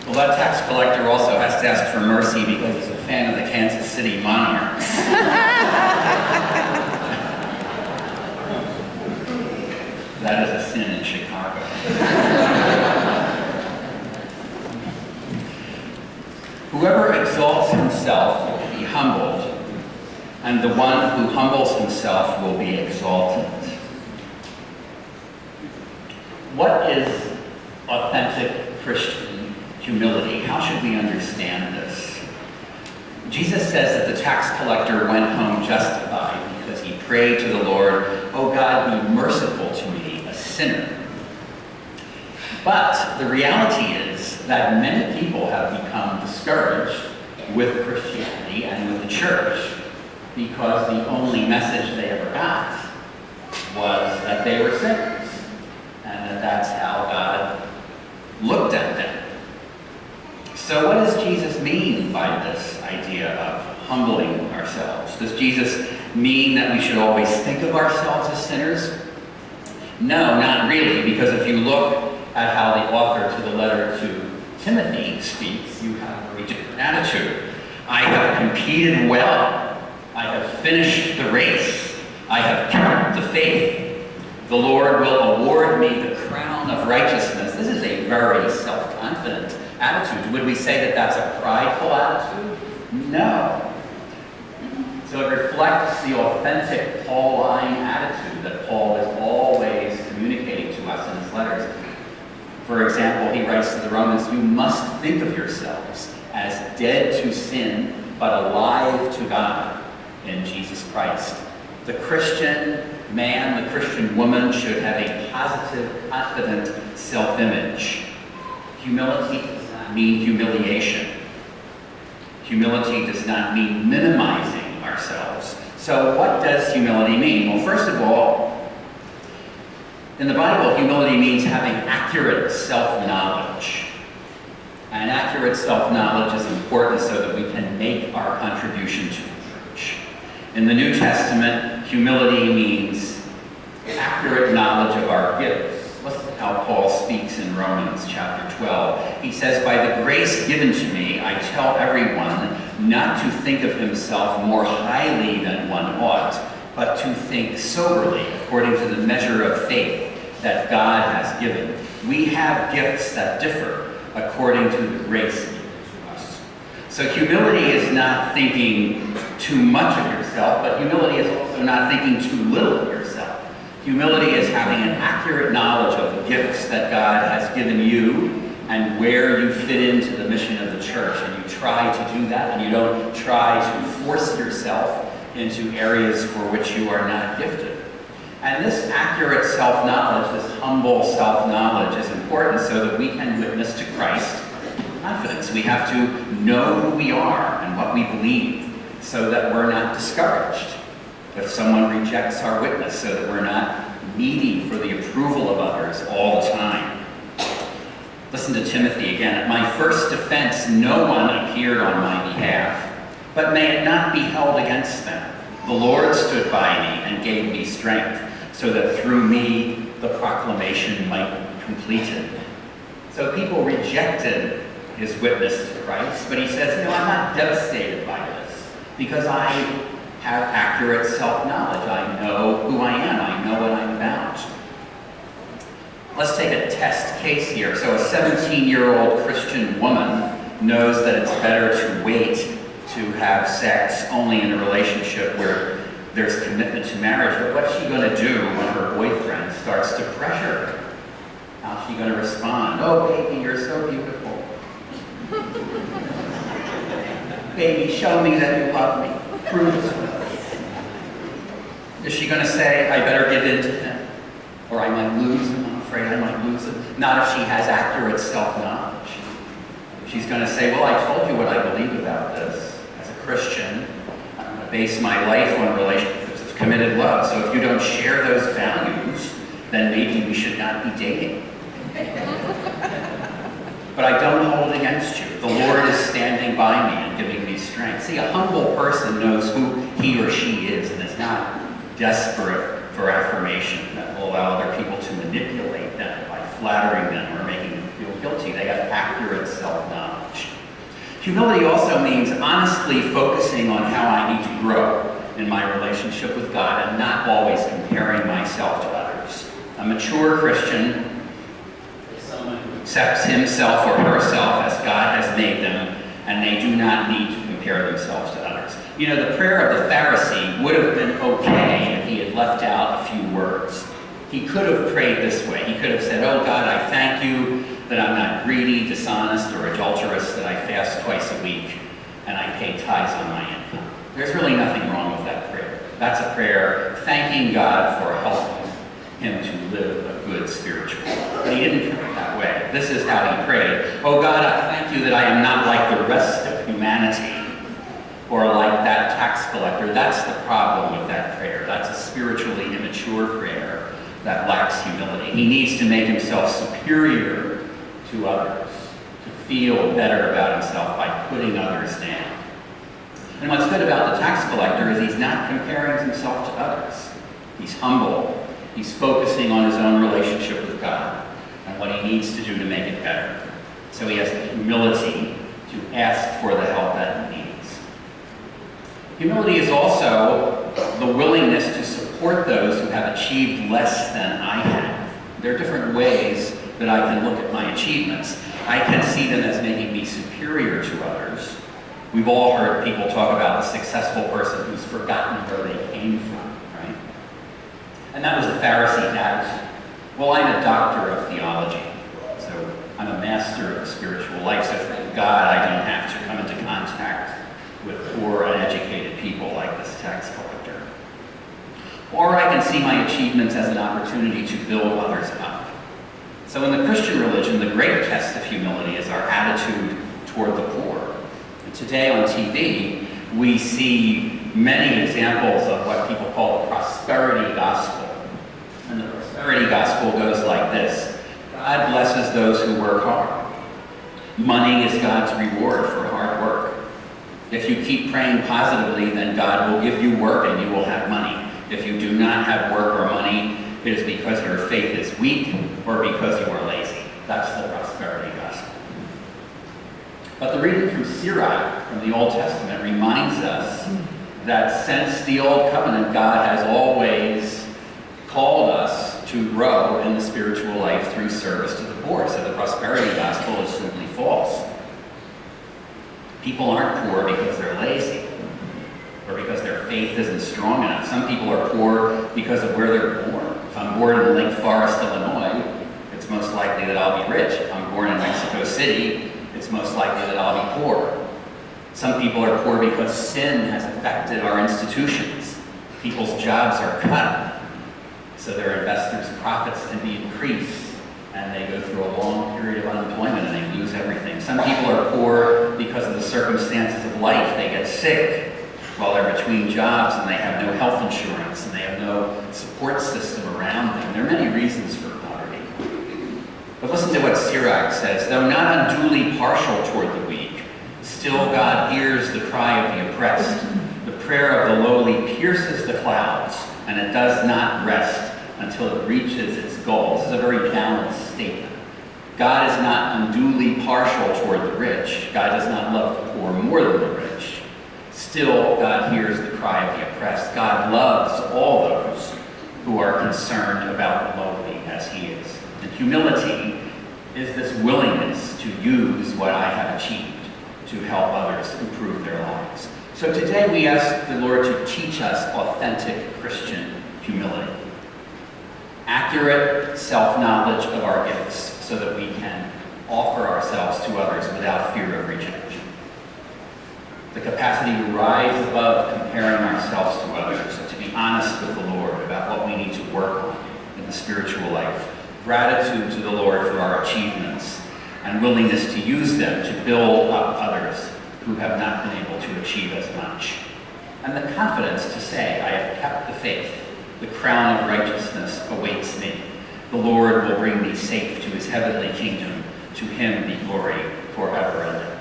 Well, that tax collector also has to ask for mercy because he's a fan of the Kansas City Monarchs. That is a sin in Chicago. Whoever exalts himself will be humbled, and the one who humbles himself will be exalted. What is authentic Christian humility? How should we understand this? Jesus says that the tax collector went home justified because he prayed to the Lord, "Oh God, be merciful to me, a sinner." But the reality is that many people have become discouraged with Christianity and with the church because the only message they ever got was that they were sinners and that that's how God looked at them. So what does Jesus mean by this idea of humbling ourselves? Does Jesus mean that we should always think of ourselves as sinners? No, not really, because if you look at how the author to the letter to Timothy speaks, you have a very different attitude. I have competed well. I have finished the race. I have kept the faith. The Lord will award me the crown of righteousness. This is a very self-confident attitude. Would we say that that's a prideful attitude? No. So it reflects the authentic Pauline attitude that Paul is always communicating to us in his letters. For example, he writes to the Romans, "You must think of yourselves as dead to sin, but alive to God in Jesus Christ." The Christian man, the Christian woman should have a positive, confident self-image. Humility does not mean humiliation. Humility does not mean minimizing ourselves. So what does humility mean? Well, first of all, in the Bible, humility means having accurate self-knowledge. And accurate self-knowledge is important so that we can make our contribution to the church. In the New Testament, humility means accurate knowledge of our gifts. Listen to how Paul speaks in Romans chapter 12. He says, "By the grace given to me, I tell everyone not to think of himself more highly than one ought, but to think soberly, according to the measure of faith that God has given." We have gifts that differ according to the grace given to us. So humility is not thinking too much of yourself, but humility is also not thinking too little of yourself. Humility is having an accurate knowledge of the gifts that God has given you and where you fit into the mission of the church. And you try to do that, and you don't try to force yourself into areas for which you are not gifted. And this accurate self-knowledge, this humble self-knowledge is important so that we can witness to Christ with confidence. We have to know who we are and what we believe so that we're not discouraged if someone rejects our witness, so that we're not needy for the approval of others all the time. Listen to Timothy again. "At my first defense, no one appeared on my behalf, but may it not be held against them. The Lord stood by me and gave me strength, so that through me the proclamation might be completed." So people rejected his witness to Christ, but he says, "No, I'm not devastated by this, because I have accurate self-knowledge. I know who I am. I know what I'm about." Let's take a test case here. So a 17-year-old Christian woman knows that it's better to wait to have sex only in a relationship where there's commitment to marriage. But what's she going to do when her boyfriend starts to pressure her? How's she going to respond? "Oh, baby, you're so beautiful. Baby, show me that you love me. Prove it to me." Is she going to say, "I better give in to him, or I might lose him? I'm afraid I might lose him"? Not if she has accurate self-knowledge. She's going to say, "Well, I told you what I believe about this. As a Christian, I'm going to base my life on relationships of committed love. So if you don't share those values, then maybe we should not be dating. But I don't hold against you. The Lord is standing by me and giving me strength." See, a humble person knows who he or she is and is not desperate for affirmation that will allow other people to manipulate them by flattering them or making them feel guilty. They have accurate self-knowledge. Humility also means honestly focusing on how I need to grow in my relationship with God and not always comparing myself to others. A mature Christian is someone who accepts himself or herself as God has made them, and they do not need to compare themselves to others. You know, the prayer of the Pharisee would have been okay if he had left out a few words. He could have prayed this way. He could have said, "Oh God, I thank you that I'm not greedy, dishonest, or adulterous, that I fast twice a week, and I pay tithes on my income." There's really nothing wrong with that prayer. That's a prayer thanking God for helping him to live a good spiritual life. But he didn't pray that way. This is how he prayed. "Oh God, I thank you that I am not like the rest of humanity, or like that tax collector." That's the problem with that prayer. That's a spiritually immature prayer that lacks humility. He needs to make himself superior to others, to feel better about himself by putting others down. And what's good about the tax collector is he's not comparing himself to others. He's humble. He's focusing on his own relationship with God and what he needs to do to make it better. So he has the humility to ask for the help that he needs. Humility is also the willingness to support those who have achieved less than I have. There are different ways that I can look at my achievements. I can see them as making me superior to others. We've all heard people talk about the successful person who's forgotten where they came from, right? And that was the Pharisee's attitude. Well, I'm a doctor of theology, so I'm a master of the spiritual life, so thank God I don't have to come into contact with poor, uneducated people like this tax collector. Or I can see my achievements as an opportunity to build others up. So in the Christian religion, the great test of humility is our attitude toward the poor. And today on TV, we see many examples of what people call the prosperity gospel. And the prosperity gospel goes like this: God blesses those who work hard. Money is God's reward for hard work. If you keep praying positively, then God will give you work and you will have money. If you do not have work or money, it is because your faith is weak or because you are lazy. That's the prosperity gospel. But the reading from Sirach, from the Old Testament, reminds us that since the Old Covenant, God has always called us to grow in the spiritual life through service to the poor. So the prosperity gospel is simply false. People aren't poor because they're lazy or because their faith isn't strong enough. Some people are poor because of where they're born. If I'm born in Lake Forest, Illinois, it's most likely that I'll be rich. If I'm born in Mexico City, it's most likely that I'll be poor. Some people are poor because sin has affected our institutions. People's jobs are cut, so their investors' profits can be increased, and they go through a long period of unemployment and they lose everything. Some people are poor because of the circumstances of life. They get sick while they're between jobs and they have no health insurance and they have no support system around them. There are many reasons for poverty. But listen to what Sirach says: "Though not unduly partial toward the weak, still God hears the cry of the oppressed. The prayer of the lowly pierces the clouds, and it does not rest until it reaches its goal." This is a very balanced statement. God is not unduly partial toward the rich. God does not love the poor more than the rich. Still, God hears the cry of the oppressed. God loves all those who are concerned about the lowly as he is. And humility is this willingness to use what I have achieved to help others improve their lives. So today we ask the Lord to teach us authentic Christian humility. Accurate self-knowledge of our gifts so that we can offer ourselves to others without fear of rejection. The capacity to rise above comparing ourselves to others and to be honest with the Lord about what we need to work on in the spiritual life. Gratitude to the Lord for our achievements and willingness to use them to build up others who have not been able to achieve as much. And the confidence to say, "I have kept the faith. The crown of righteousness awaits me. The Lord will bring me safe to his heavenly kingdom. To him be glory forever and ever."